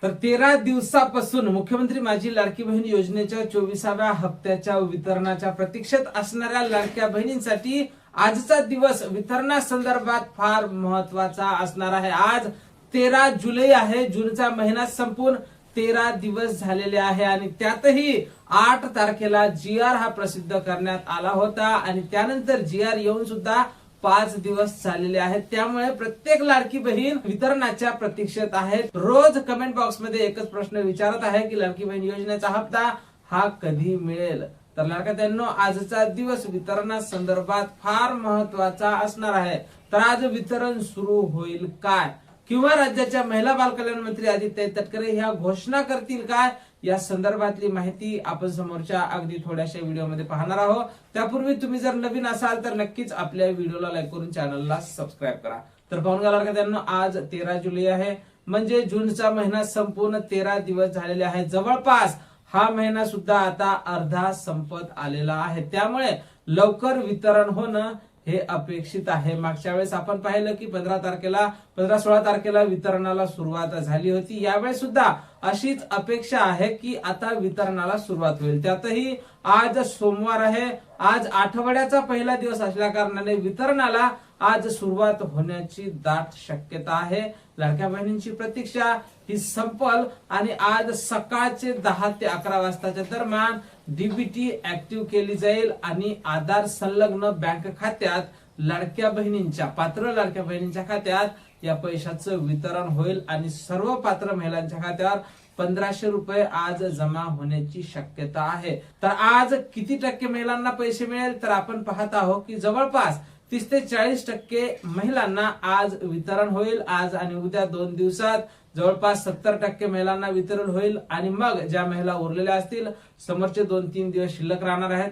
तर 13 दिवसापासून मुख्यमंत्री माझी लाडकी बहीण योजनेच्या 24व्या हप्त्याच्या वितरणाच्या प्रतीक्षेत असणाऱ्या लाडक्या बहिणींसाठी आजचा दिवस वितरणासंदर्भात फार महत्वाचा असणार आहे। आज 13 जुलै आहे। जूनचा महिना संपून 13 दिवस झालेले आहे आणि त्यातही 8 तारखेला GR हा प्रसिद्ध करण्यात आला होता आणि त्यानंतर GR येऊन सुद्धा 5 दिवस झालेले आहेत। त्यामुळे प्रत्येक लाडकी बहीण वितरणाच्या प्रतीक्षेत आहे। रोज कमेंट बॉक्स मध्ये एकच प्रश्न विचारत आहे की लाडकी बहीण योजनेचा हप्ता हा कधी मिळेल। तर लाडक्यांनो, आजचा दिवस वितरणासंदर्भात फार महत्वाचा असणार आहे। तर आज वितरण सुरू होईल काय, किंवा राज्याच्या महिला बाल कल्याण मंत्री आदित्य तटकरे ह्या घोषणा करतील काय, या संदर्भातली माहिती आपण समोरच्या अगदी थोड्याशा व्हिडिओमध्ये पाहणार आहोत। त्यापूर्वी तुम्ही जर नवीन असाल तर नक्कीच आपल्या व्हिडिओला लाईक करून चॅनलला सबस्क्राईब करा। तर पाहून घ्या लाडक्यांनो, आज 13 जुलै आहे, म्हणजे जूनचा महिना संपूर्ण 13 दिवस झालेले आहेत। जवळपास हा महिना सुद्धा आता अर्धा संपत आलेला आहे। त्यामुळे लवकर वितरण होणं हे अपेक्षित आहे। मागच्या वेळेस आपण पाहिलं की 15-16 तारखेला वितरणाला सुरुवात झाली होती। यावेळेस सुद्धा अशीच अपेक्षा आहे की आता वितरणाला सुरुवात होईल। त्यातही आज सोमवार आहे, आज आठवड्याचा पहिला दिवस असल्या कारणाने वितरणाला आज सुरुवात होण्याची दाट शक्यता आहे। लाडक्या बहिणींची प्रतीक्षा ही संपल आणि आज सकाळचे 10 ते 11 वाजताच्या दरम्यान डीबीटी ऍक्टिव्ह केली जाईल आणि आधार संलग्न बँक खात्यात पात्र लाडक्या बहिणींच्या खात्यात या पैशाचं वितरण होईल आणि सर्व पात्र महिलांच्या खात्यावर 1500 रुपये आज जमा होण्याची शक्यता आहे। तर आज किती टक्के महिलांना पैसे मिळेल, तर आपण पाहत आहोत की जवळपास 30 ते 40% महिलांना आज वितरण होईल। आज आणि उद्या 2 दिवसात जवळपास 70% महिलांना वितरण होईल आणि मग ज्या महिला उरलेल्या असतील, समोरचे 2-3 दिवस शिल्लक राहणार आहेत,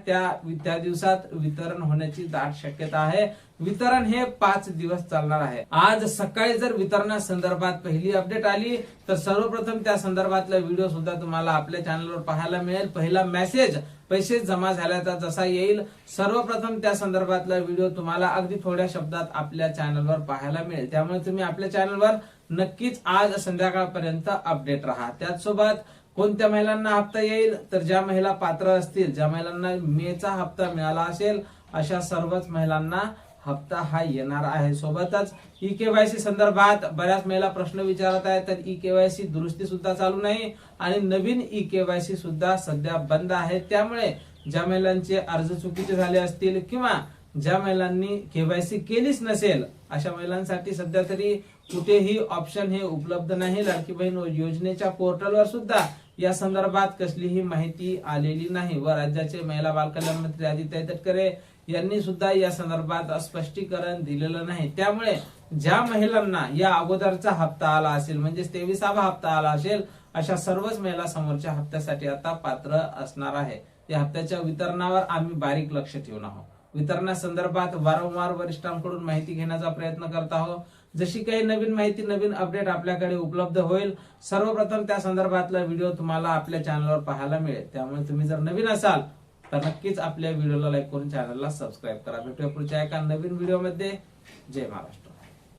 त्या दिवसात वितरण होण्याची दाट शक्यता आहे। वितरण हे 5 दिवस चालणार आहे। आज सकाळी जर वितरणासंदर्भात पहिली अपडेट आली तर सर्वप्रथम त्या संदर्भातला व्हिडिओ सुद्धा तुम्हाला आपल्या चॅनलवर पाहायला मिळेल। पहिला मेसेज पैसे जमा झाल्याचा जसा येईल, सर्वप्रथम त्या संदर्भातला व्हिडिओ तुम्हाला अगदी थोड्या शब्दात आपल्या चॅनलवर पाहायला मिळेल। त्यामुळे तुम्ही आपल्या चॅनलवर नक्कीच आज संध्याकाळपर्यंत अपडेट राहा। त्याचसोबत कोणत्या महिलांना हप्ता येईल, तर ज्या महिला पात्र असतील, ज्या महिलांना मेचा हप्ता मिळाला असेल, अशा सर्वच महिलांना हप्ता हा येणार आहे। सोबतच ई-केवायसी संदर्भात बऱ्याच महिला प्रश्न विचारत आहेत, तर ई-केवायसी दुरुस्ती सुद्धा चालू नाही आणि नवीन ई-केवायसी सुद्धा सध्या बंद आहे। त्यामुळे ज्या महिलांचे अर्ज चुकीचे झाले असतील किंवा ज्या महिलांनी केवायसी केलीच नसेल, अशा महिलांसाठी सध्या तरी कुठेही ऑप्शन हे उपलब्ध नाही। लाडकी बहीण योजनेच्या पोर्टलवर सुद्धा या संदर्भात कसलीही माहिती आलेली नाही व राज्याचे महिला बाल कल्याण मंत्री आदित्य तटकरे यांनी सुद्धा या संदर्भात स्पष्टीकरण दिलेलं नाही। त्यामुळे ज्या महिलांना या अगोदरचा हप्ता आला असेल, म्हणजे 23वा हप्ता आला असेल, अशा सर्वच महिला समोरच्या हप्त्यासाठी आता पात्र असणार आहे। या हप्त्याच्या वितरणावर आम्ही बारीक लक्ष ठेवून आहोत। वितरणासंदर्भात वारंवार वरिष्ठांकडून माहिती घेण्याचा प्रयत्न करत आहोत। जशी काही नवीन माहिती, नवीन अपडेट आपल्याकडे उपलब्ध होईल, सर्वप्रथम त्या संदर्भातला व्हिडिओ तुम्हाला आपल्या चॅनलवर पाहायला मिळेल। त्यामुळे तुम्ही जर नवीन असाल तर नक्कीच आपल्या व्हिडिओला लाईक करून चॅनलला सबस्क्राईब करा। भेटूया पुढच्या एका नवीन व्हिडिओमध्ये। जय महाराष्ट्र।